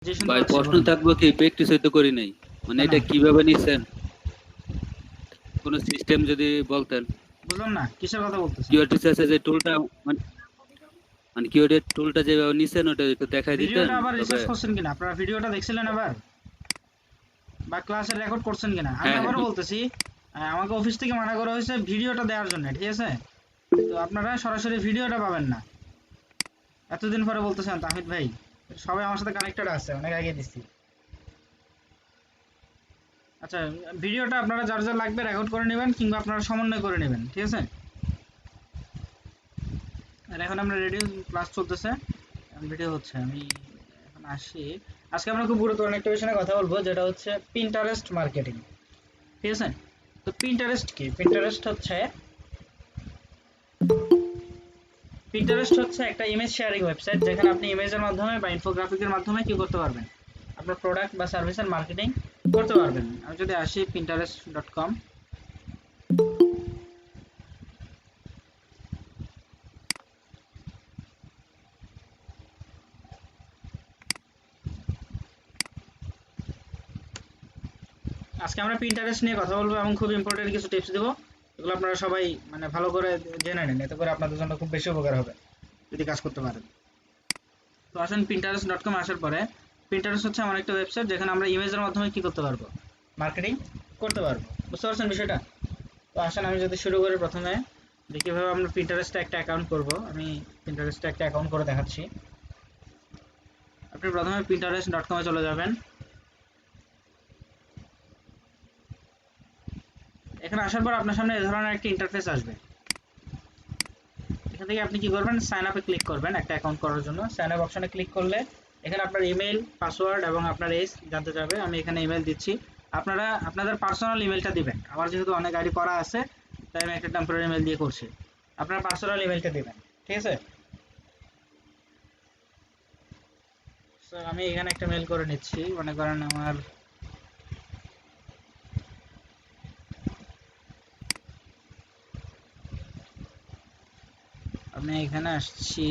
জি, শুনতে ভাই পাচ্ছি, প্রশ্ন বলুন। থাকবো কি, প্র্যাকটিস হয়তো করি নাই, মানে কেন? এটা কিভাবে নিছেন, কোন সিস্টেম যদি বলতেন। বুঝলাম না, কিসের কথা বলতেছেন? কিওয়ার্ড রিসার্চে যে টুলটা, মানে মানে কিওয়ার্ড টুলটা যেভাবে নিছেন ওটা একটু দেখাই দিতেন ভিডিওটা আবার তবে। রিসার্চ করছেন কিনা? আপনারা ভিডিওটা দেখছিলেন আবার? বা ক্লাসে রেকর্ড করছেন কিনা? আমি হ্যাঁ হ্যাঁ আবারও বলতেছি, আমাকে অফিস থেকে মানা করা হয়েছে ভিডিওটা দেওয়ার জন্য, ঠিক আছে? তো আপনারা সরাসরি ভিডিওটা পাবেন না। এতদিন পরে বলতেছেন তাহিদ ভাই, সবাই আমার সাথে কানেক্টেড আছে, অনেক আগে দিচ্ছি। আচ্ছা, ভিডিওটা আপনারা যার যার লাগবে রেকর্ড করে নেবেন, কিংবা আপনারা সমন্বয় করে নেবেন, ঠিক আছে? আর এখন আমরা রেডি, ক্লাস চলতেছে, ভিডিও হচ্ছে। আমি এখন আসি। আজকে আমরা খুব গুরুত্বপূর্ণ একটা বিষয় নিয়ে কথা বলবো, যেটা হচ্ছে পিন্টারেস্ট মার্কেটিং, ঠিক আছে? তো পিন্টারেস্ট কি? পিন্টারেস্ট হচ্ছে একটা ইমেজ শেয়ারিং ওয়েবসাইট, যেখানে আপনি ইমেজের মাধ্যমে বা ইনফোগ্রাফিকের মাধ্যমে কি করতে পারবেন, আপনার প্রোডাক্ট বা সার্ভিসের মার্কেটিং করতে পারবেন। আমি যদি আসি pinterest.com, আজকে আমরা পিন্টারেস্ট নিয়ে কথা বলবো এবং খুব ইম্পর্টেন্ট কিছু টিপস দেবো, এগুলো আপনারা সবাই মানে ভালো করে জেনে নেন, এতে করে আপনাদের জন্য খুব বেশি উপকার হবে যদি কাজ করতে পারেন। তো আসেন pinterest.com আসার পরে, পিন্টারেস্ট হচ্ছে আমার একটা ওয়েবসাইট, যেখানে আমরা ইমেজের মাধ্যমে কি করতে পারবো, মার্কেটিং করতে পারবো। বুঝতে পারছেন বিষয়টা? তো আসেন আমি যদি শুরু করি, প্রথমে যে কীভাবে আমরা পিন্টারেস্টে একটা অ্যাকাউন্ট করব, আমি পিন্টারেস্টে একটা অ্যাকাউন্ট করে দেখাচ্ছি। আপনি প্রথমে pinterest.com এ চলে যাবেন। এখানে আসার পর আপনার সামনে এই ধরনের একটা ইন্টারফেস আসবে। এখান থেকে আপনি কি করবেন, সাইন আপে ক্লিক করবেন একটা অ্যাকাউন্ট করার জন্য। সাইন আপ অপশনে ক্লিক করলে এখানে আপনার ইমেল, পাসওয়ার্ড এবং আপনার এজ জানতে চাবে। আমি এখানে ইমেল দিচ্ছি। আপনারা আপনাদের পার্সোনাল ইমেলটা দিবেন। আমার যেহেতু অনেক আইডি করা আছে, তাই আমি একটা টেম্পোরারি ইমেল দিয়ে করছি। আপনার পার্সোনাল ইমেলটা দিবেন, ঠিক আছে? সো আমি এখানে একটা মেল করে নিচ্ছি, মনে করেন আমার, আমি এখানে আসছি।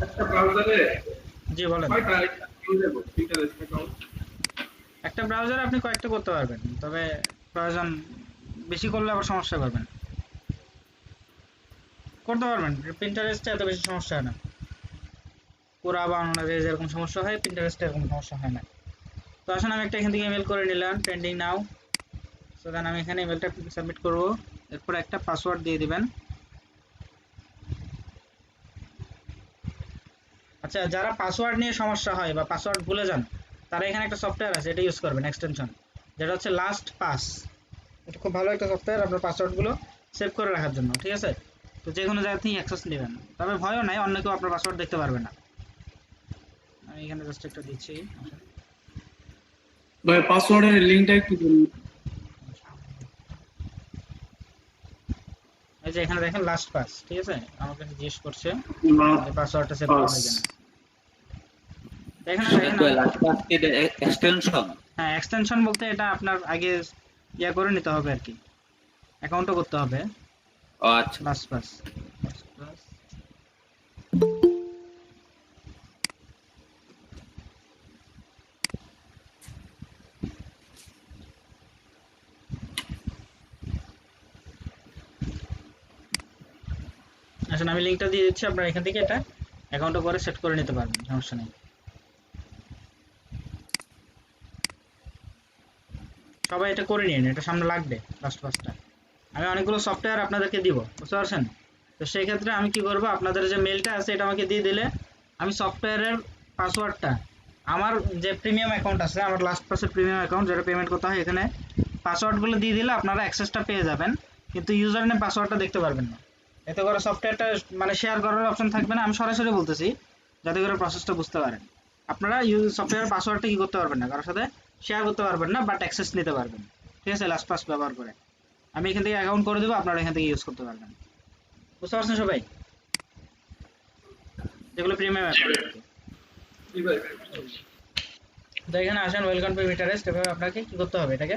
একটা ব্রাউজারে জি, বলেন। কয়টা ইউজ হবে পিন্টারেস্ট অ্যাকাউন্ট? একটা ব্রাউজারে আপনি কয়েকটা করতে পারবেন, তবে প্রয়োজন বেশি করলে আবার সমস্যা পাবেন। করতে পারবেন, পিন্টারেস্টে এত বেশি সমস্যা হয় না। পুরা বাংলাদেশে যেরকম সমস্যা হয়, পিন্টারেস্টে এরকম সমস্যা হয় না। তো আসলে আমি একটা এখান থেকে ইমেল করে নিলাম, পেন্ডিং নাও। সো দেন আমি এখানে ইমেলটা সাবমিট করব। এরপর একটা পাসওয়ার্ড দিয়ে দিবেন। আচ্ছা, যারা পাসওয়ার্ড নিয়ে সমস্যা হয় বা পাসওয়ার্ড ভুলে যান, তারা এখানে একটা সফটওয়্যার আছে, এটা ইউজ করবেন, এক্সটেনশন, যেটা হচ্ছে লাস্ট পাস। এটা খুব ভালো একটা সফটওয়্যার আপনার পাসওয়ার্ডগুলো সেভ করে রাখার জন্য, ঠিক আছে? তো যে কোনো জায়গা থেকে অ্যাক্সেস নেবেন, তবে ভয়ও নাই, অন্য কেউ আপনার পাসওয়ার্ড দেখতে পারবে না। আমি এখানে জাস্ট একটা দিচ্ছি। ভাই পাসওয়ার্ডের লিংকটা একটু বলুন। এই যে এখানে দেখেন লাস্ট পাস, ঠিক আছে? আমাকে জিজ্ঞেস করছে লাস্ট যে পাসওয়ার্ডটা সেভ করা পাস। হয় কিনা। তো এখানে শাহেদ দেখেন ভাই, আমি, লাস্ট পাস কি এক্সটেনশন? হ্যাঁ, এক্সটেনশন বলতে এটা আপনার আগে ইয়া করে নিতে হবে আর কি, অ্যাকাউন্টও করতে হবে। ও আচ্ছা। লাস্ট পাস, আসলে আমি লিঙ্কটা দিয়ে দিচ্ছি, আপনারা এখান থেকে এটা অ্যাকাউন্টও করে সেট করে নিতে পারবেন, সমস্যা নেই। সবাই এটা করে নিন, এটা সামনে লাগবে লাস্ট পাসটা। আমি অনেকগুলো সফটওয়্যার আপনাদেরকে দিব, বুঝতে পারছেন? তো সেই ক্ষেত্রে আমি কি করব, আপনাদের যে মেলটা আছে এটা আমাকে দিয়ে দিলে আমি সফটওয়্যারের পাসওয়ার্ডটা, আমার যে প্রিমিয়াম অ্যাকাউন্ট আছে, আমার লাস্ট পাসের প্রিমিয়াম অ্যাকাউন্ট যেটা পেমেন্ট করতে হয়, এখানে পাসওয়ার্ডগুলো দিয়ে দিলে আপনারা অ্যাক্সেসটা পেয়ে যাবেন, কিন্তু ইউজার নেম পাসওয়ার্ডটা দেখতে পারবেন না। এতে করে সফটওয়্যারটা মানে শেয়ার করার অপশন থাকবে না। আমি সরাসরি বলতেছি যাতে করে প্রসেসটা বুঝতে পারেন। আপনারা সফটওয়্যার পাসওয়ার্ডটা কি করতে পারবেন না, কারোর সাথে শেয়ার করতে পারবেন না, বাট অ্যাক্সেস নিতে পারবেন, ঠিক আছে? লাস্ট পাস ব্যবহার করে আমি এখান থেকে অ্যাকাউন্ট করে দেবো, আপনারা এখান থেকে ইউজ করতে পারবেন। বুঝতে পারছেন সবাই? যেগুলো প্রিমিয়াম অ্যাকাউন্ট আর কি। কি ভাই? তো এখানে আসেন ওয়েলকাম টু পিন্টারেস্ট, এভাবে আপনাকে কি করতে হবে, এটাকে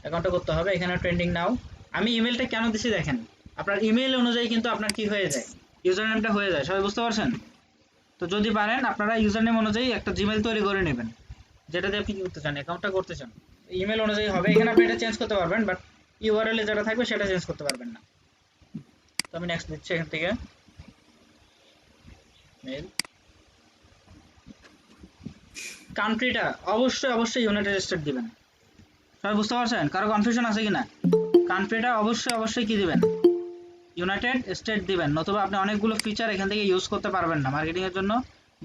অ্যাকাউন্টে করতে হবে। এখানে ট্রেন্ডিং নাও, আমি ইমেলটা কেন দিছি দেখেন, আপনার ইমেল অনুযায়ী কিন্তু আপনার কি হয়ে যায়, ইউজার নেমটা হয়ে যায়, সবাই বুঝতে পারছেন? তো যদি পারেন আপনারা ইউজার নেম অনুযায়ী একটা জিমেল তৈরি করে নেবেন, যেটা দিয়ে আপনি কি করতে চান, অ্যাকাউন্টটা করতে চান, ইমেল অনুযায়ী হবে। এখানে আপনি এটা চেঞ্জ করতে পারবেন, বাট ইউআরএল এ যেটা থাকবে সেটা চেঞ্জ করতে পারবেন না। তো আমি নেক্সট দিচ্ছি এখান থেকে মেল। কান্ট্রিটা অবশ্যই অবশ্যই ইউনাইটেড স্টেট দিবেন, সবাই বুঝতে পারছেন? কারো কনফিউশন আছে কিনা? কান্ট্রিটা অবশ্যই অবশ্যই কি দিবেন, ইউনাইটেড স্টেট দিবেন, নতুবা আপনি অনেকগুলো ফিচার এখান থেকে ইউজ করতে পারবেন না মার্কেটিং এর জন্য,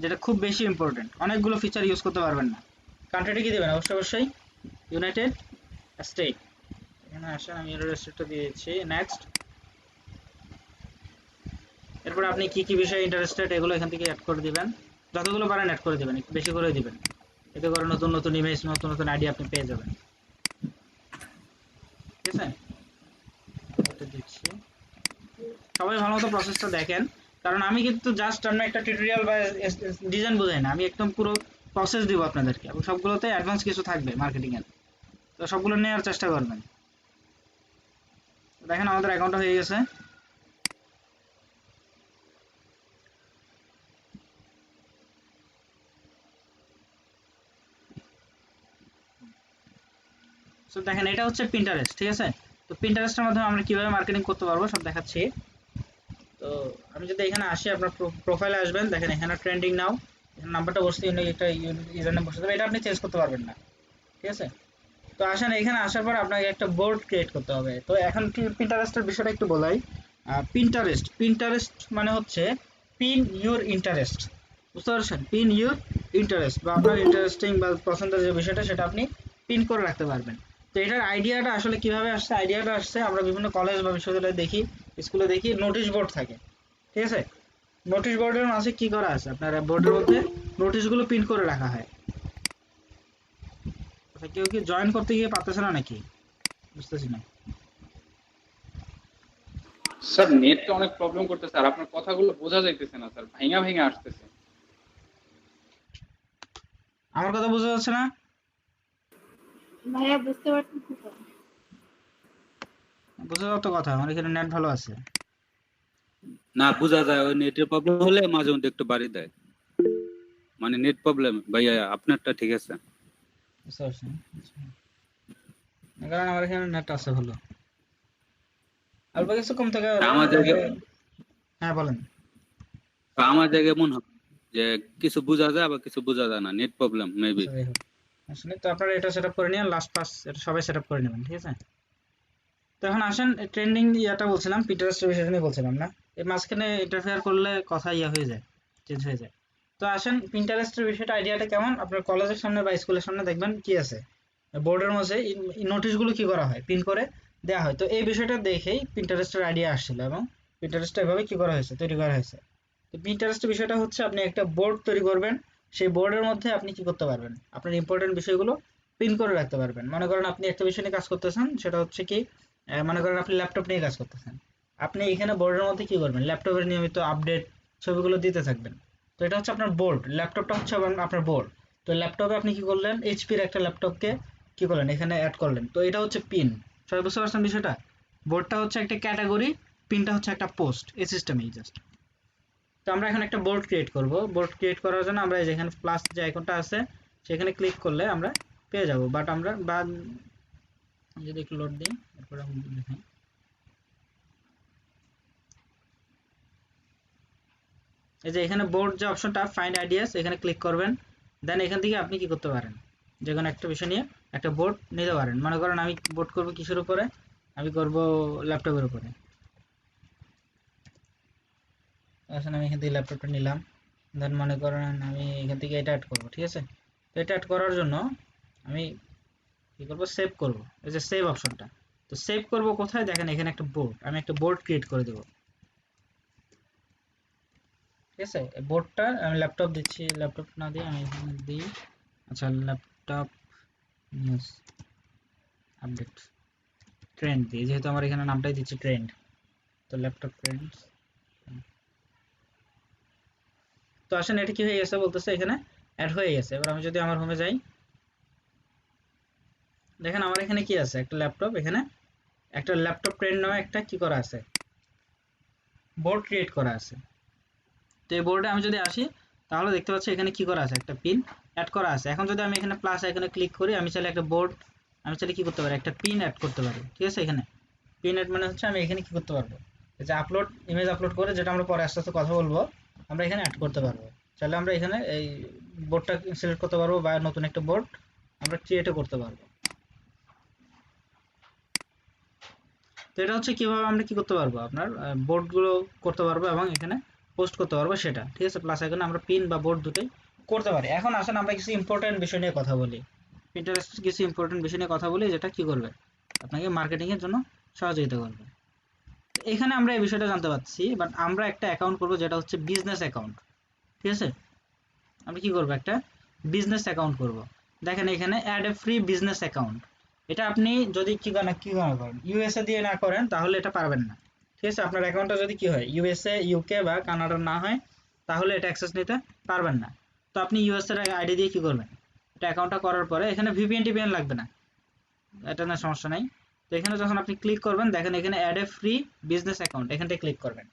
যেটা খুব বেশি ইম্পর্টেন্ট, অনেকগুলো ফিচার ইউজ করতে পারবেন না। কান্ট্রিটা কি দিবেন, অবশ্যই অবশ্যই ইউনাইটেড স্টেট। এখানে আসেন আমি ইউনাইটেড স্টেটটা দিয়ে দিচ্ছি, নেক্সট। এরপর আপনি কি কি বিষয়ে ইন্টারেস্টেড এগুলো এখান থেকে অ্যাড করে দিবেন, যতগুলো পারেন অ্যাড করে দিবেন, একটু বেশি করে দিবেন, এতে করে নতুন নতুন ইমেজ, নতুন নতুন আইডিয়া আপনি পেয়ে যাবেন। ঠিক আছে, এটা দিচ্ছি। সবাই ভালো মতো প্রসেসটা দেখেন, কারণ আমি কিন্তু জাস্ট আমি একটা টিউটোরিয়াল বা ডিজাইন বোঝাই না, আমি একদম পুরো প্রসেস দিব আপনাদেরকে, এবং সবগুলোতে অ্যাডভান্স কিছু থাকবে মার্কেটিং এর, তো সবগুলো নেওয়ার চেষ্টা করবেন। দেখেন আমাদের অ্যাকাউন্টটা হয়ে গেছে। সো দেখেন এটা হচ্ছে পিন্টারেস্ট, ঠিক আছে? তো পিন্টারেস্টের মাধ্যমে আমরা কিভাবে মার্কেটিং করতে পারবো সব দেখাচ্ছি। তো আমি যদি এখানে আসি, আপনার প্রোফাইলে আসবেন, দেখেন এখানে ট্রেন্ডিং নাও, এখানে নাম্বারটা বসতে একটা ইউজার নেম বসতে হবে, এটা আপনি চেঞ্জ করতে পারবেন না, ঠিক আছে? তো আসেন এখানে আসার পর আপনাকে একটা বোর্ড ক্রিয়েট করতে হবে। তো এখন পিন্টারেস্টের বিষয়টা একটু বলাই। পিন্টারেস্ট, পিন্টারেস্ট মানে হচ্ছে পিন ইউর ইন্টারেস্ট, বুঝতে পারছেন? পিন ইউর ইন্টারেস্ট, বা আপনার ইন্টারেস্টিং বা পছন্দের যে বিষয়টা সেটা আপনি পিন করে রাখতে পারবেন। তো এটার আইডিয়াটা আসলে কিভাবে আসছে, আইডিয়াটা আসছে আমরা বিভিন্ন কলেজ বা বিশ্ববিদ্যালয়ে দেখি, স্কুলে দেখি নোটিশ বোর্ড থাকে, ঠিক আছে? নোটিশ বোর্ডের মাঝে কি করা আছে, আপনার বোর্ডের মধ্যে নোটিশগুলো প্রিন্ট করে রাখা হয়। আচ্ছা, কেউ কি জয়েন করতে গিয়ে পারতেছে না নাকি, বুঝতেছি না। স্যার নেটটা অনেক প্রবলেম করতেছে, আর আপনার কথাগুলো বোঝা যাইতেছে না স্যার, ভাঙা ভাঙা আসতেছে। আমার কথা বোঝা যাচ্ছে না? ভাইয়া বুঝতে পারতেছি তো। বোঝা যাওয়ার তো কথা, আমার এখানে নেট ভালো আছে। না বোঝা যায়, ওই নেটের প্রবলেম হলে মাঝে মধ্যে একটু বাড়ি দেয়, মানে নেট প্রবলেম। ভাইয়া আপনারটা ঠিক আছে? বুঝতে পারছি, কারণ আমার এখানে নেট আছে ভালো, অল্প কিছু কম থেকে হবে। আমার জায়গায় হ্যাঁ বলেন। আমার জায়গায় মনে হয় যে কিছু বোঝা যায় আবার কিছু বোঝা যায় না, নেট প্রবলেম মেবি। আচ্ছা, যাই হোক, আসলে তো আপনারা এটা সেটআপ করে নিন, লাস্ট পাস এটা সবাই সেটআপ করে নেবেন, ঠিক আছে? তো এখন আসেন ট্রেন্ডিং ইয়াটা বলছিলাম, পিন্টারেস্টের বিষয়টা নিয়ে বলছিলাম না, এর মাঝখানে ইন্টারফেয়ার করলে কথা ইয়া হয়ে যায়, চেঞ্জ হয়ে যায়। তো আসেন পিন্টারেস্টের বিষয়টা, আইডিয়াটা কেমন, আপনার কলেজের সামনে বা স্কুলের সামনে দেখবেন কি আছে, বোর্ডের মধ্যে নোটিশগুলো কি করা হয়, পিন করে দেওয়া হয়। তো এই বিষয়টা দেখেই পিন্টারেস্টের আইডিয়া আসছিল, এবং পিন্টারেস্টটা এভাবে কি করা হয়েছে, তৈরি করা হয়েছে। তো পিন্টারেস্টের বিষয়টা হচ্ছে আপনি একটা বোর্ড তৈরি করবেন, সেই বোর্ডের মধ্যে আপনি কি করতে পারবেন, আপনার ইম্পর্টেন্ট বিষয়গুলো পিন করে রাখতে পারবেন। মনে করেন আপনি একটা বিষয় নিয়ে কাজ করতেছেন, সেটা হচ্ছে কি, মনে করেন আপনি ল্যাপটপ নিয়ে কাজ করতেছেন, আপনি এখানে বোর্ডের মধ্যে কি করবেন, ল্যাপটপের নিয়মিত আপডেট ছবিগুলো দিতে থাকবেন। তো এটা হচ্ছে আপনার বোর্ড, ল্যাপটপটা হচ্ছে আপনার বোর্ড। তো ল্যাপটপে আপনি কি করলেন, এইচপির একটা ল্যাপটপকে কি করলেন, এখানে অ্যাড করলেন, তো এটা হচ্ছে পিন। সবাই বুঝতে পারছেন বিষয়টা? বোর্ডটা হচ্ছে একটা ক্যাটাগরি, পিনটা হচ্ছে একটা পোস্ট, এই সিস্টেমেই জাস্ট। তো আমরা এখন একটা বোর্ড ক্রিয়েট করব, বোর্ড ক্রিয়েট করার জন্য আমরা যেখানে প্লাস যে আইকনটা আছে সেখানে ক্লিক করলে আমরা পেয়ে যাব, বাট আমরা বা যদি একটু লোড দিই, তারপরে আমি দেখাই। এই যে এখানে বোর্ড যে অপশনটা, ফাইন্ড আইডিয়াস, এখানে ক্লিক করবেন। দেন এখান থেকে আপনি কি করতে পারেন, যে কোনো একটা বিষয় নিয়ে একটা বোর্ড নিতে পারেন। মনে করেন আমি বোর্ড করব কিসের উপরে, আমি করব ল্যাপটপের উপরে। আসলে আমি এখান থেকে ল্যাপটপটা নিলাম, দেন মনে করেন আমি এখান থেকে এটা অ্যাড করব, ঠিক আছে? তো এটা অ্যাড করার জন্য আমি কি করব, সেভ করব, এই যে সেভ অপশনটা। তো সেভ করব কোথায়, দেখেন এখানে একটা বোর্ড, আমি একটা বোর্ড ক্রিয়েট করে দেব, ঠিক আছে? এই বোর্ডটা আমি ল্যাপটপ দিচ্ছি, ল্যাপটপ না দিয়ে আমি এখানে দিই, আচ্ছা ল্যাপটপ নিউজ আপডেট ট্রেন্ড দিই, যেহেতু আমার এখানে নামটাই দিচ্ছি ট্রেন্ড। তো ল্যাপটপ ট্রেন্ড। তো আসেন এটা কি হয়ে গেছে বলতেছে, এখানে অ্যাড হয়ে গেছে। এবার আমি যদি আমার হোমে যাই, দেখেন আমার এখানে কি আছে, একটা ল্যাপটপ, এখানে একটা ল্যাপটপ ট্রেন্ড নামে একটা কি করা আছে, বোর্ড ক্রিয়েট করা আছে। তো এই বোর্ডে আমি যদি আসি তাহলে দেখতে পাচ্ছি এখানে কি করা আছে, একটা পিন অ্যাড করা আছে। এখন যদি আমি এখানে প্লাস এখানে ক্লিক করি, আমি চাইলে একটা বোর্ড, আমি চাইলে কি করতে পারি, একটা পিন অ্যাড করতে পারি। ঠিক আছে, এখানে পিন অ্যাড মানে হচ্ছে আমি এখানে কি করতে পারবো, এই যে আপলোড ইমেজ আপলোড করে, যেটা আমরা পরে আস্তে আস্তে কথা বলবো, আমরা এখানে অ্যাড করতে পারবো। চাইলে আমরা এখানে এই বোর্ডটা সিলেক্ট করতে পারবো বা নতুন একটা বোর্ড আমরা ক্রিয়েটও করতে পারবো। তো এটা হচ্ছে কিভাবে আমরা কি করতে পারবো, আপনার বোর্ডগুলো করতে পারবো এবং এখানে পোস্ট করতে পারবো সেটা। ঠিক আছে, প্লাস এখানে আমরা পিন বা বোর্ড দুটোই করতে পারি। এখন আসেন আমরা কিছু ইম্পর্টেন্ট বিষয় নিয়ে কথা বলি, পিন্টারেস্ট কিছু ইম্পর্টেন্ট বিষয় নিয়ে কথা বলি, যেটা কি করবে আপনাকে মার্কেটিং এর জন্য সহযোগিতা করবে। তো এখানে আমরা এই বিষয়টা জানতে পারছি, বাট আমরা একটা অ্যাকাউন্ট করবো যেটা হচ্ছে বিজনেস অ্যাকাউন্ট। ঠিক আছে, আমরা কি করবো, একটা বিজনেস অ্যাকাউন্ট করব। দেখেন এখানে add a free business account, এটা আপনি যদি কি করেন ইউএসএ দিয়ে না করেন তাহলে এটা পারবেন না। ঠিক আছে, আপনার অ্যাকাউন্টটা যদি কি হয় ইউএসএ, ইউকে বা কানাডার না হয় তাহলে এটা অ্যাক্সেস নিতে পারবেন না। তো আপনি ইউএসএ এর আইডি দিয়ে কি করবেন, এটা অ্যাকাউন্টটা করার পরে এখানে ভিপিএন টিপিএন লাগবে না, এটা না সমস্যা নাই। তো এখানে যখন আপনি ক্লিক করবেন, দেখেন এখানে add a free business account, এখানটায় ক্লিক করবেন।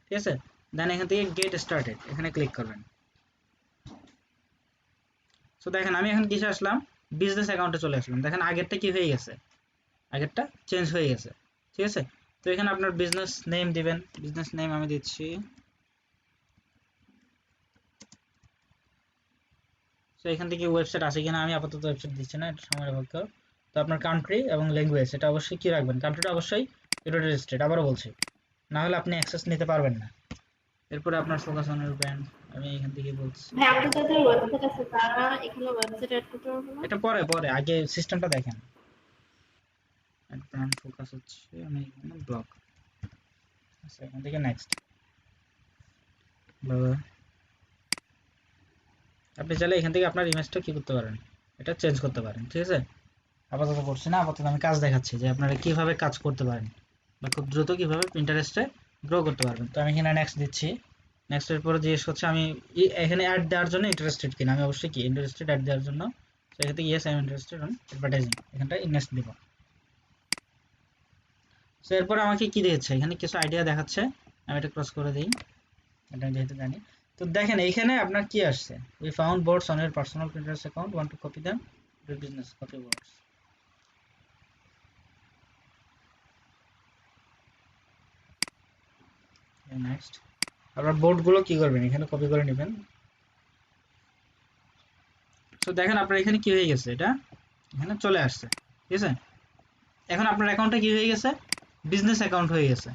ঠিক আছে, দেন এখান থেকে গেট স্টার্টেড এখানে ক্লিক করবেন। সো দেখেন আমি এখন কিসে আসলাম, বিজনেস অ্যাকাউন্টে চলে আসলাম। দেখেন আগেরটা কি হয়ে গেছে, আগেরটা চেঞ্জ হয়ে গেছে। ঠিক আছে, তো এখানে আপনার বিজনেস নেম দিবেন, বিজনেস নেম আমি দিচ্ছি, তো এখান থেকে ওয়েবসাইট আছে কিনা, আমি আপাতত ওয়েবসাইট দিচ্ছি না, এটা সময় অপেক্ষা। তো আপনার কান্ট্রি এবং ল্যাঙ্গুয়েজ এটা অবশ্যই কি রাখবেন, কান্ট্রিটা অবশ্যই ইউনাইটেড স্টেট, আবারও বলছি, না হলে আপনি অ্যাক্সেস নিতে পারবেন না। এরপরে আপনার ফোকাস অন ইউর ব্র্যান্ড, আমি এখান থেকে বলছি, ভাই আমাদের যাদের ওয়েবসাইট আছে তারা এখানে ওয়েবসাইট অ্যাড করতে পারবে না? এটা পরে পরে আগে সিস্টেমটা দেখেন। ব্র্যান্ড ফোকাস হচ্ছে আমি এখানে ব্লক, আচ্ছা এখান থেকে নেক্সট। আপনি চাইলে এখান থেকে আপনার ইমেজটা কি করতে পারেন, এটা চেঞ্জ করতে পারেন। ঠিক আছে, আপাতত করছি না, আপাতত আমি কাজ দেখাচ্ছি যে আপনারা কিভাবে কাজ করতে পারেন বা খুব দ্রুত কিভাবে পিন্টারেস্টে গ্রো করতে পারবেন। তো আমি এখানে নেক্সট দিচ্ছি, নেক্সটের পরে জিজ্ঞেস করছে আমি এখানে অ্যাড দেওয়ার জন্য ইন্টারেস্টেড কিনা, আমি অবশ্যই কি ইন্টারেস্টেড অ্যাড দেওয়ার জন্য, তো এখান থেকে yes I am interested on advertising, এখানটা ইনভেস্ট দিব। সো এরপর আমাকে কি দিয়েছে, এখানে কিছু আইডিয়া দেখাচ্ছে, আমি এটা ক্রস করে দিই, এটা যেহেতু জানি। তো দেখেন এইখানে আপনার কি আসছে, we found boards on your personal Pinterest account, want to copy them to business copy boards. Next, আপনার বোর্ডগুলো কি করবেন, এখানে কপি করে নেবেন। তো দেখেন আপনার এখানে কি হয়ে গেছে, এটা এখানে চলে আসছে। ঠিক আছে, এখন আপনার অ্যাকাউন্টটা কি হয়ে গেছে, বিজনেস অ্যাকাউন্ট হয়ে গেছে।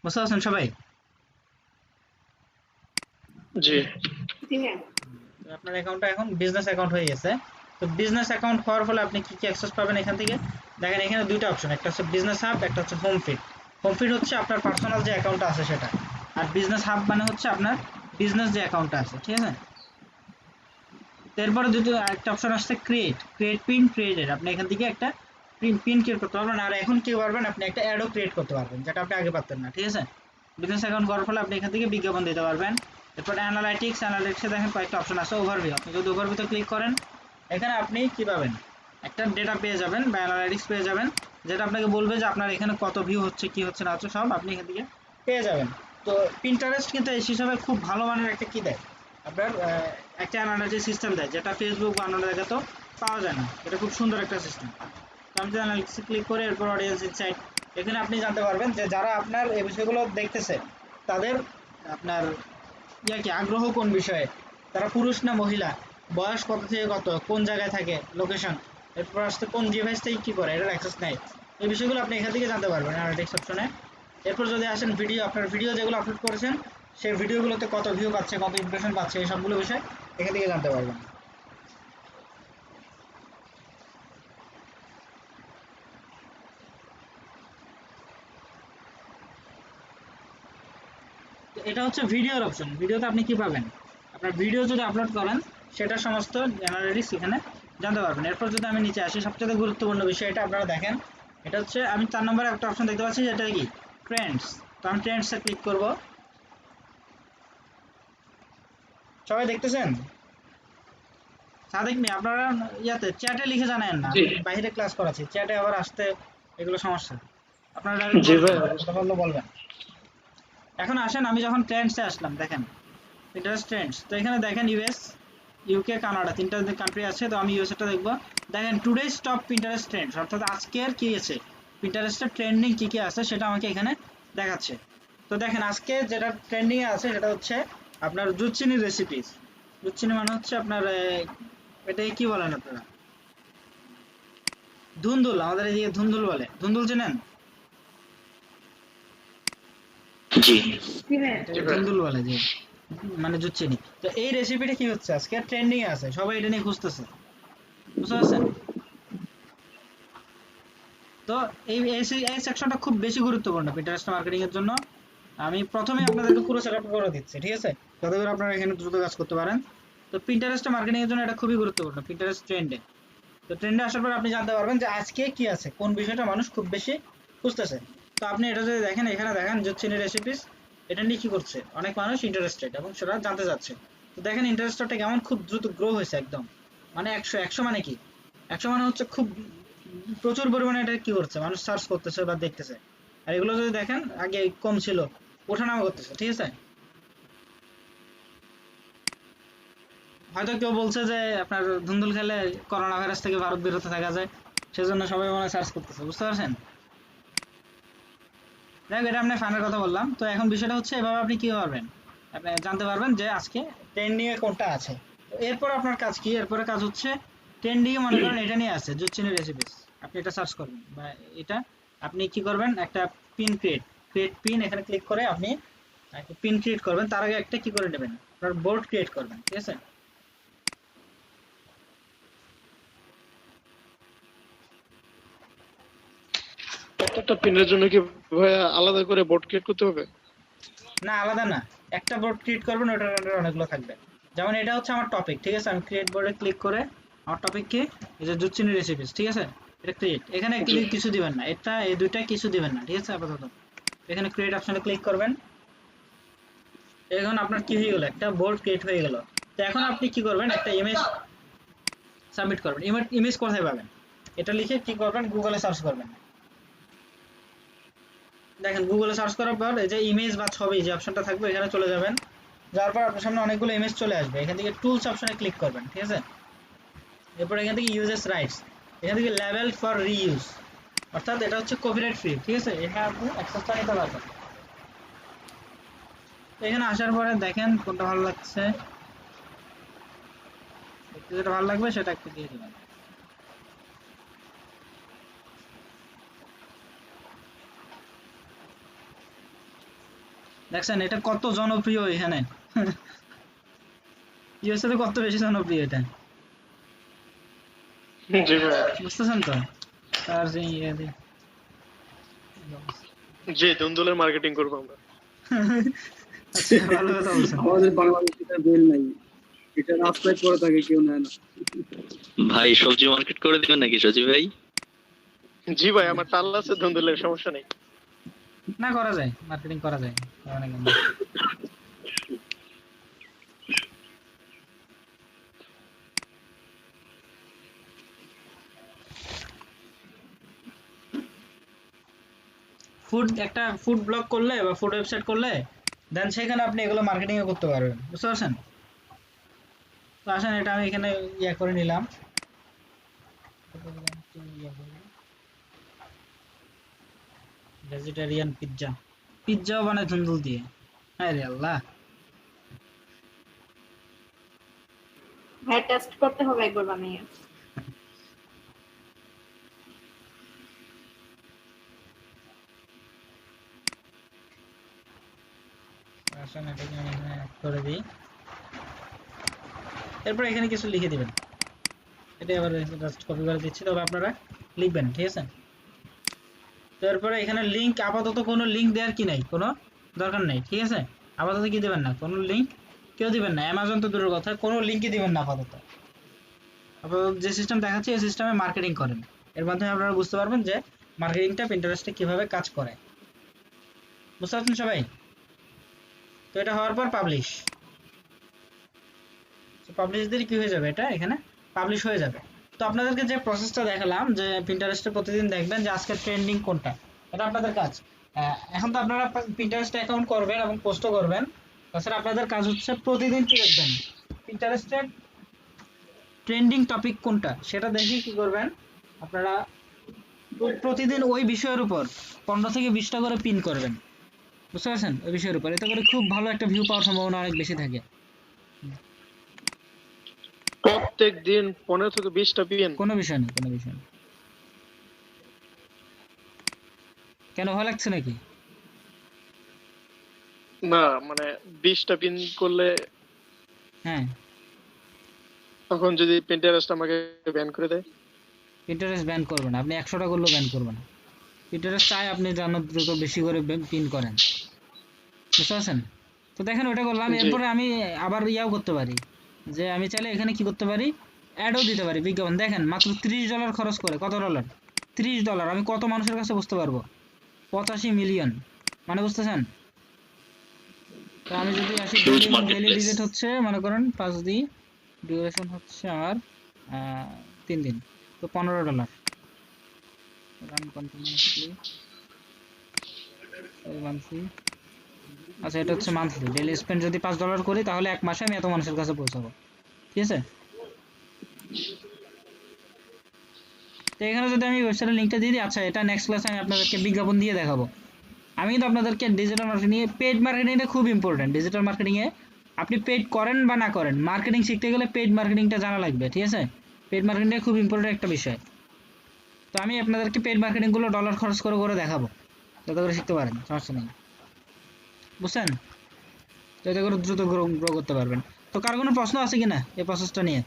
বুঝতে পারছেন সবাই? জি। জি ভাইয়া। তো আপনার অ্যাকাউন্টটা এখন বিজনেস অ্যাকাউন্ট হয়ে গেছে। তো বিজনেস অ্যাকাউন্ট হওয়ার ফলে আপনি কি কি অ্যাক্সেস পাবেন এখান থেকে, দেখেন এখানে দুইটা অপশন, একটা হচ্ছে বিজনেস হাব, একটা হচ্ছে হোম ফিড। হোম ফিড হচ্ছে আপনার পার্সোনাল যে অ্যাকাউন্টটা আছে সেটা, আর বিজনেস হাব মানে হচ্ছে আপনার বিজনেস যে অ্যাকাউন্টটা আছে। ঠিক আছে, এরপরে দুটো একটা অপশন আসছে ক্রিয়েট পিন ক্রিয়েটেড, আপনি এখান থেকে একটা পিন ক্রিয়েট করতে পারবেন। আর এখন কি পারবেন, আপনি একটা অ্যাডও ক্রিয়েট করতে পারবেন, যেটা আপনি আগে পারতেন না। ঠিক আছে, বিজনেস অ্যাকাউন্ট করার ফলে আপনি এখান থেকে বিজ্ঞাপন দিতে পারবেন। এরপর অ্যানালাইটিক্সে দেখেন কয়েকটা অপশন আছে, ওভারভিউ, আপনি যদি ওভারভিউতে ক্লিক করেন এখানে আপনি কি পাবেন, একটা ডেটা পেয়ে যাবেন বা অ্যানালাইটিক্স পেয়ে যাবেন, যেটা আপনাকে বলবে যে আপনার এখানে কত ভিউ হচ্ছে, কি হচ্ছে না হচ্ছে, সব আপনি এখান থেকে পেয়ে যাবেন। তো পিন্টারেস্ট কিন্তু এই হিসাবে খুব ভালো মানের একটা কি দেয়, আপনার একটা অ্যানালাইটিক্স সিস্টেম দেয়, যেটা ফেসবুক বা অন্য জায়গায় তো পাওয়া যায় না। এটা খুব সুন্দর একটা সিস্টেম। তো আমি যদি অ্যানালিটিক্সে ক্লিক করে এরপর অডিয়েন্স ইনসাইট, এখানে আপনি জানতে পারবেন যে যারা আপনার এই বিষয়গুলো দেখতেছে তাদের আপনার কি আগ্রহ কোন বিষয়ে, তারা পুরুষ না মহিলা, বয়স কত থেকে কত, কোন জায়গায় থাকে, লোকেশন, এরপর আসতে কোন ডিভাইস থেকে কি করে, এটার অ্যাক্সেস নেই, এই বিষয়গুলো আপনি এখান থেকে জানতে পারবেন অ্যানালিটিক্স অপশনে। এরপর যদি আসেন ভিডিও, আপনার ভিডিও যেগুলো আপলোড করেছেন সেই ভিডিওগুলোতে কত ভিউ পাচ্ছে, কত ইমপ্রেশন পাচ্ছে, এই সবগুলো বিষয় এখান থেকে জানতে পারবেন। তো এটা হচ্ছে ভিডিওর অপশন, ভিডিওতে আপনি কি পাবেন, আপনার ভিডিও যদি আপলোড করেন সেটা সমস্ত অ্যানালিটিক্স এখানে জানতে পারবেন। এরপর যদি আমি নিচে আসি, সবচেয়ে গুরুত্বপূর্ণ বিষয় এটা আপনারা দেখেন, এটা হচ্ছে আমি 4 নম্বরে একটা অপশন দেখতে পাচ্ছি, যেটা কি ট্রেন্ডস। তো আমি ট্রেন্ডসে ক্লিক করব, সবাই দেখতেছেন? সাদিক মিয়া আপনারা ইয়াতে চ্যাটে লিখে জানেন না, জি। আমি বাইরে ক্লাস করাচ্ছি, চ্যাটে আবার আসতে এগুলো সমস্যা। আপনারা জি ভাই। কথা বললে বলবেন। এখন আসেন, আমি যখন ট্রেন্ডসে আসলাম, দেখেন পিন্টারেস্ট ট্রেন্ডস, তো এখানে দেখেন ইউএস, ইউকে, কানাডা, তিনটা কান্ট্রি আছে। তো আমি ইউএসএটা দেখবো। দেখেন টুডেজ টপ পিন্টারেস্ট ট্রেন্ডস, অর্থাৎ আজকের কি আছে পিন্টারেস্টের ট্রেন্ডিং কি কি আছে সেটা আমাকে এখানে দেখাচ্ছে। তো দেখেন আজকে যেটা ট্রেন্ডিং এ আছে সেটা হচ্ছে আপনার জুচিনি রেসিপিস। জুচিনি মানে হচ্ছে আপনার এটাকে কি বলেন আপনারা? ধুন্দুল, আমাদের এদিকে ধুন্দুল বলে। ধুন্দুল চেনেন? জি। এটাকে ধুন্দুল বলে, যে মানে জুচিনি। তো এই রেসিপিটা কি হচ্ছে আজকে ট্রেন্ডিং এ আছে, সবাই এটা নিয়ে খুঁজতেছে, বুঝতে পারছেন? তো এই এই সেকশনটা খুব বেশি গুরুত্বপূর্ণ পিন্টারেস্ট মার্কেটিং এর জন্য। আমি প্রথমে আপনাদেরকে পুরো সেটআপ করে দিচ্ছি, ঠিক আছে, যাতে করে আপনারা এখানে দ্রুত কাজ করতে পারেন। তো পিন্টারেস্ট মার্কেটিং এর জন্য এটা খুবই গুরুত্বপূর্ণ, পিন্টারেস্ট ট্রেন্ডে। তো ট্রেন্ডে আসার পর আপনি জানতে পারবেন যে আজকে কি আছে, কোন বিষয়টা মানুষ খুব বেশি খুঁজতেছে। তো আপনি এটা যদি দেখেন, এখানে দেখেন জুচিনি রেসিপিস, এটা নিয়ে কি করছে অনেক মানুষ ইন্টারেস্টেড এবং সেটা জানতে চাচ্ছে। তো দেখেন ইন্টারেস্টটা কেমন খুব দ্রুত গ্রো হয়েছে একদম, মানে 100 মানে কি 100 মানে হচ্ছে খুব প্রচুর পরিমাণে এটা কি করছে, মানুষ সার্চ করতেছে বা দেখতেছে। আর এগুলো যদি দেখেন আগে কম ছিল, ওঠানামা করতেছে, ঠিক আছে। হয়তো কেউ বলছে যে আপনার ধুন্দুল খেলে করোনা ভাইরাস থেকে ভারত বিরত থাকা যায়, সেজন্য সবাই মনে সার্চ করতেছে, বুঝতে পারছেন? দেখ, এটা আপনি ফানের কথা বললাম। তো এখন বিষয়টা হচ্ছে এভাবে আপনি কি পারবেন, আপনি জানতে পারবেন যে আজকে ট্রেন্ডিং এ কোনটা আছে। তো এরপর আপনার কাজ কি, এরপরে কাজ হচ্ছে ট্রেন্ডিং এ মনে করেন এটা নিয়ে আছে জুচিনি রেসিপিস, আপনি এটা সার্চ করবেন বা এটা আপনি কি করবেন, একটা পিন ক্রিয়েট পিন, এখানে ক্লিক করে আপনি একটা পিন ক্রিয়েট করবেন। তার আগে একটা কি করে নেবেন, আপনার বোর্ড ক্রিয়েট করবেন, ঠিক আছে। প্রত্যেকটা পিনের জন্য কি ভাই আলাদা করে বোর্ড ক্রিয়েট করতে হবে? না, আলাদা না, একটা বোর্ড ক্রিয়েট করবেন, ওটার আন্ডারে অনেকগুলো থাকবে। যেমন এটা হচ্ছে আমার টপিক, ঠিক আছে, আমি ক্রিয়েট বোর্ডে ক্লিক করে আমার টপিক কি, এই যে জুচিনি রেসিপিস, ঠিক আছে, এটা ক্রিয়েট। এখানে কিছু দিবেন না, এটা এই দুইটা কিছু দিবেন না, ঠিক আছে। আপাতত এখানে ক্রিয়েট অপশনে ক্লিক করবেন। এখন আপনার কি হয়ে গেল, একটা বোর্ড ক্রিয়েট হয়ে গেল। তো এখন আপনি কি করবেন, একটা ইমেজ সাবমিট করবেন। ইমেজ কোথায় পাবেন, এটা লিখে কি করবেন, গুগলে সার্চ করবেন। দেখেন গুগলে সার্চ করার পর এই যে ইমেজ বা ছবি যে অপশনটা থাকবে এখানে চলে যাবেন। যাওয়ার পর আপনার সামনে অনেকগুলো ইমেজ চলে আসবে, এখান থেকে টুলস অপশনে ক্লিক করবেন, ঠিক আছে। এরপর এখান থেকে ইউজেস রাইটস, এখান থেকে লেভেল ফর রিইউজ, অর্থাৎ এটা হচ্ছে কপিরাইট ফ্রি, ঠিক আছে, এখানে আপনি অ্যাক্সেসটা নিতে পারবেন। এখানে আসার পরে দেখেন কোনটা ভালো লাগছে, যেটা ভালো লাগবে সেটা একটু দিয়ে দিবেন। দেখছেন এটা কত জনপ্রিয় এখানে ইউএসএ তে কত বেশি জনপ্রিয় এটা, জি ভাই। বুঝতেছেন তো? তার যে জি, ধুন্দুলের মার্কেটিং করবো আমরা। আচ্ছা, ভালো কথা বলছেন। আমাদের বাংলাদেশে এটা বেল নাই, এটা রাস্তায় পড়ে থাকে, কেউ নেয় না। ভাই সবজি মার্কেট করে দিবেন নাকি সজি ভাই? জি ভাই, আমার টাল আছে ধুন্দুলের, সমস্যা নেই। না, করা যায়, মার্কেটিং করা যায়, অনেক। একটা ফুড ব্লগ করলে বা ফুড ওয়েবসাইট করলে দেন সেখানে আপনি এগুলো মার্কেটিং করতে পারবেন, বুঝতে পারছেন? তো আসেন এটা আমি এখানে ইয়া করে নিলাম, ভেজিটেরিয়ান পিৎজাও বানায় ধুন্দুল দিয়ে, হ্যাঁ রে আল্লাহ। ভাই টেস্ট করতে হবে একবার বানিয়ে। আসেন এটাকে আমি এখানে add করে দিই। এরপর এখানে কিছু লিখে দিবেন, এটা আবার জাস্ট কপি করে দিচ্ছি, তবে আপনারা লিখবেন, ঠিক আছে। তারপরে এখানে লিংক, আপাতত কোনো লিংক দেওয়ার কি নাই, কোনো দরকার নেই, ঠিক আছে। আপাতত কি দিবেন না, কোনো লিংক কেউ দিবেন না, অ্যামাজন তো দূরের কথা, কোনো লিংকই দিবেন না আপাতত। আপাতত যে সিস্টেম দেখাচ্ছি এই সিস্টেমে মার্কেটিং করেন, এর মাধ্যমে আপনারা বুঝতে পারবেন যে মার্কেটিংটা পিন্টারেস্টে কিভাবে কাজ করে, বুঝতে পারছেন সবাই? তো এটা হওয়ার পর পাবলিশ দিলে কি হয়ে যাবে, এটা এখানে পাবলিশ হয়ে যাবে। তো আপনাদেরকে যে প্রসেসটা দেখালাম যে পিন্টারেস্টে প্রতিদিন দেখবেন যে আজকের ট্রেন্ডিং কোনটা, এটা আপনাদের কাজ। এখন তো আপনারা পিন্টারেস্টে অ্যাকাউন্ট করবেন এবং পোস্টও করবেন, তাছাড়া আপনাদের কাজ হচ্ছে প্রতিদিন কি দেখবেন পিন্টারেস্টের ট্রেন্ডিং টপিক কোনটা সেটা দেখে কি করবেন আপনারা প্রতিদিন ওই বিষয়ের উপর 15 থেকে 20টা করে পিন করবেন, বুঝতে পারছেন? ওই বিষয়ের উপর, এতে করে খুব ভালো একটা ভিউ পাওয়ার সম্ভাবনা অনেক বেশি থাকে। প্রত্যেক দিন 15 থেকে 20টা পিন? কোনো বিষয় নেই, কোনো বিষয় নেই। কেন, ভয় লাগছে নাকি? না মানে 20টা পিন করলে হ্যাঁ, তখন যদি পিন্টারেস্ট আমাকে ব্যান করে দেয়? পিন্টারেস্ট ব্যান করবে না, আপনি 100টা করলেও ব্যান করবে না। পিন্টারেস্ট চাই আপনি যেন দ্রুত বেশি করে পিন করেন, বুঝতে পারছেন? তো দেখেন ওটা করলাম, জি। এরপরে আমি আবার ইয়াও করতে পারি যে আমি চাইলে এখানে কি করতে পারি, অ্যাডও দিতে পারি, বিজ্ঞাপন। দেখেন মাত্র $30 খরচ করে, কত ডলার? $30। আমি কত মানুষের কাছে বুঝতে পারবো? 85 মিলিয়ন, মানে বুঝতেছেন? তো আমি যদি আসি, Huge ডেইলি marketplace. ভিজিট হচ্ছে মনে করেন 5 দিন, ডিউরেশন হচ্ছে আমার 3 দিন, তো $15। রান কন্টিনিউয়াসলি মান্থলি, আচ্ছা এটা হচ্ছে মান্থলি। ডেইলি স্পেন্ড যদি $5 করি তাহলে এক মাসে আমি এত মানুষের কাছে পৌঁছাবো, ঠিক আছে? তো এখানে যদি আমি ওয়েবসাইটের লিংকটা দিয়ে দিই, আচ্ছা এটা নেক্সট ক্লাসে আমি আপনাদেরকে বিজ্ঞাপন দিয়ে দেখাবো। আমি কিন্তু আপনাদেরকে ডিজিটাল মার্কেটিং এ, পেইড মার্কেটিংটা খুব ইম্পর্টেন্ট। ডিজিটাল মার্কেটিং এ আপনি পেইড করেন বা না করেন, মার্কেটিং শিখতে গেলে পেইড মার্কেটিংটা জানা লাগবে, ঠিক আছে? পেইড মার্কেটিংটা খুব ইম্পর্টেন্ট একটা বিষয়। তো আমি আপনাদেরকে পেইড মার্কেটিং গুলো ডলার খরচ করে করে দেখাবো, যাতে করে শিখতে পারেন, সমস্যা নেই, বুঝছেন? যাতে করে দ্রুত গ্রো করতে পারবেন। তো কার কোনো প্রশ্ন আছে কিনা এই প্রসেসটা নিয়ে?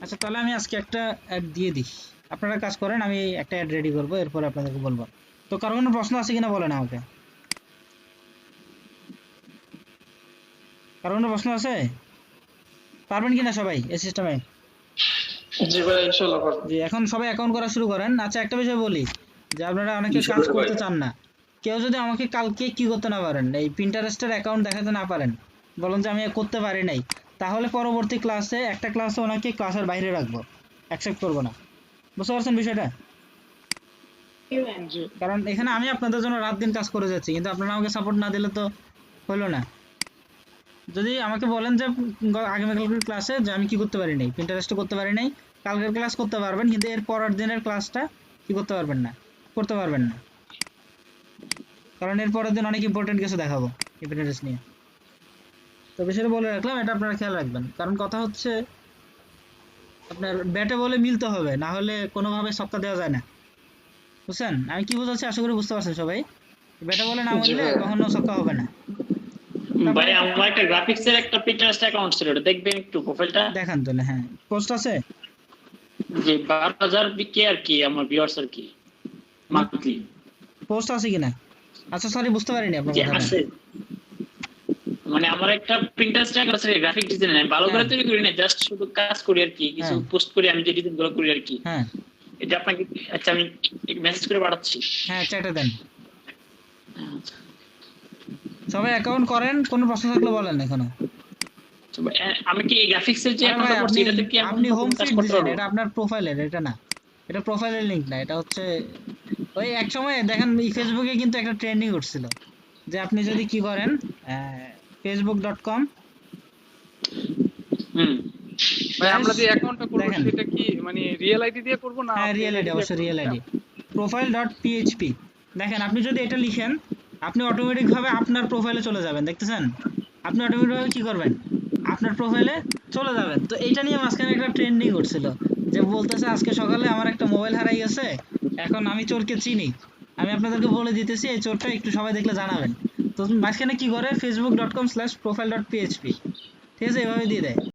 আচ্ছা তাহলে আমি আজকে একটা অ্যাড দিয়ে দিই, আপনারা কাজ করেন, আমি একটা অ্যাড রেডি করবো, এরপর আপনাদেরকে বলবো। তো কারো কোনো প্রশ্ন আছে কিনা বলেন আমাকে। কারো কোনো প্রশ্ন আছে? পারবেন কিনা সবাই এই সিস্টেমে? জি ভাই ইনশাআল্লাহ পারবো। জি, এখন সবাই অ্যাকাউন্ট করা শুরু করেন। আচ্ছা একটা বিষয় বলি, যে আপনারা অনেকে কাজ করতে চান না, কেউ যদি আমাকে কালকে কি করতে না পারেন, এই পিন্টারেস্টের অ্যাকাউন্ট দেখাতে না পারেন, বলেন যে আমি করতে পারি নাই, তাহলে পরবর্তী ক্লাসে একটা ক্লাসে ওনাকে ক্লাসের বাইরে রাখবো, অ্যাকসেপ্ট করবো না, বুঝতে পারছেন বিষয়টা? জি কারণ এখানে আমি আপনাদের জন্য রাত দিন কাজ করে যাচ্ছি, কিন্তু আপনারা আমাকে সাপোর্ট না দিলে তো হলো না। যদি আমাকে বলেন যে আগামীকালকের ক্লাসে যে আমি কি করতে পারি নাই, পিন্টারেস্টে করতে পারি নাই, কালকের ক্লাস করতে পারবেন, কিন্তু এর পরের দিনের ক্লাসটা কি করতে পারবেন না, করতে পারবেন না, কারণ এর পরের দিন অনেক ইম্পর্টেন্ট কিছু দেখাবো পিন্টারেস্ট নিয়ে। তো বিষয়টা বলে রাখলাম, এটা আপনারা খেয়াল রাখবেন, কারণ কথা হচ্ছে আপনার ব্যাটে বলে মিলতে হবে, না হলে কোনোভাবে ছক্কা দেওয়া যায় না, বুঝছেন? আমি কি বোঝাচ্ছি আশা করি বুঝতে পারছেন সবাই। ব্যাটে বলে না বললে কখনো ছক্কা হবে না। ভাই আমার একটা গ্রাফিক্সের একটা পিন্টারেস্ট অ্যাকাউন্ট ছিল, ওটা দেখবেন একটু প্রোফাইলটা? দেখান তো, হ্যাঁ পোস্ট আছে যে 12,000 কে আর কি আমার ভিউয়ার্স আর কি মান্থলি। পোস্ট আছে কিনা? আচ্ছা সরি বুঝতে পারিনি আপনার যে কথাটা। আছে, মানে আমার একটা পিন্টারেস্ট অ্যাকাউন্ট আছে গ্রাফিক ডিজাইন, আমি ভালো করে তৈরি করি না, জাস্ট শুধু কাজ করি আর কি, কিছু পোস্ট করি আমি যে ডিজাইনগুলো করি আর কি। হ্যাঁ এটা আপনাকে, আচ্ছা আমি মেসেজ করে পাঠাচ্ছি। হ্যাঁ চ্যাটে দেন। সবাই অ্যাকাউন্ট করেন, কোনো প্রশ্ন থাকলে বলেন এখনো। আমি কি এই গ্রাফিক্সের যে আরে ভাই, অ্যাকাউন্টটা করছি এটাতে কি আপনি হোম কাজ ফিড করতে দিবেন, পারবো? এটা আপনার প্রোফাইলের, এটা না, এটা প্রোফাইলের লিংক না, এটা হচ্ছে ওই এক সময় দেখেন ফেসবুকে কিন্তু একটা ট্রেন্ডিং উঠছিল যে আপনি যদি কি করেন facebook.com, ভাই আমরা যে অ্যাকাউন্টটা করব দেখেন। সেটা কি মানে রিয়েল আইডি দিয়ে করব না? হ্যাঁ রিয়েল আইডি, অবশ্যই রিয়েল আইডি, profile.php। দেখেন আপনি যদি এটা লিখেন, আপনি অটোমেটিক ভাবে আপনার প্রোফাইলে চলে যাবেন, দেখতেছেন? আপনি অটোমেটিক ভাবে কি করবেন, আপনার প্রোফাইলে চলে যাবেন। তো এইটা নিয়ে মাঝখানে একটা ট্রেন্ডিং করছিল যে বলতেছে আজকে সকালে আমার একটা মোবাইল হারাই গেছে, এখন আমি চোরকে চিনি, আমি আপনাদেরকে বলে দিতেছি এই চোরটা একটু সবাই দেখলে জানাবেন। তো মাঝখানে কি করে facebook.com/profile.php, ঠিক আছে, এভাবে দিয়ে দেয়।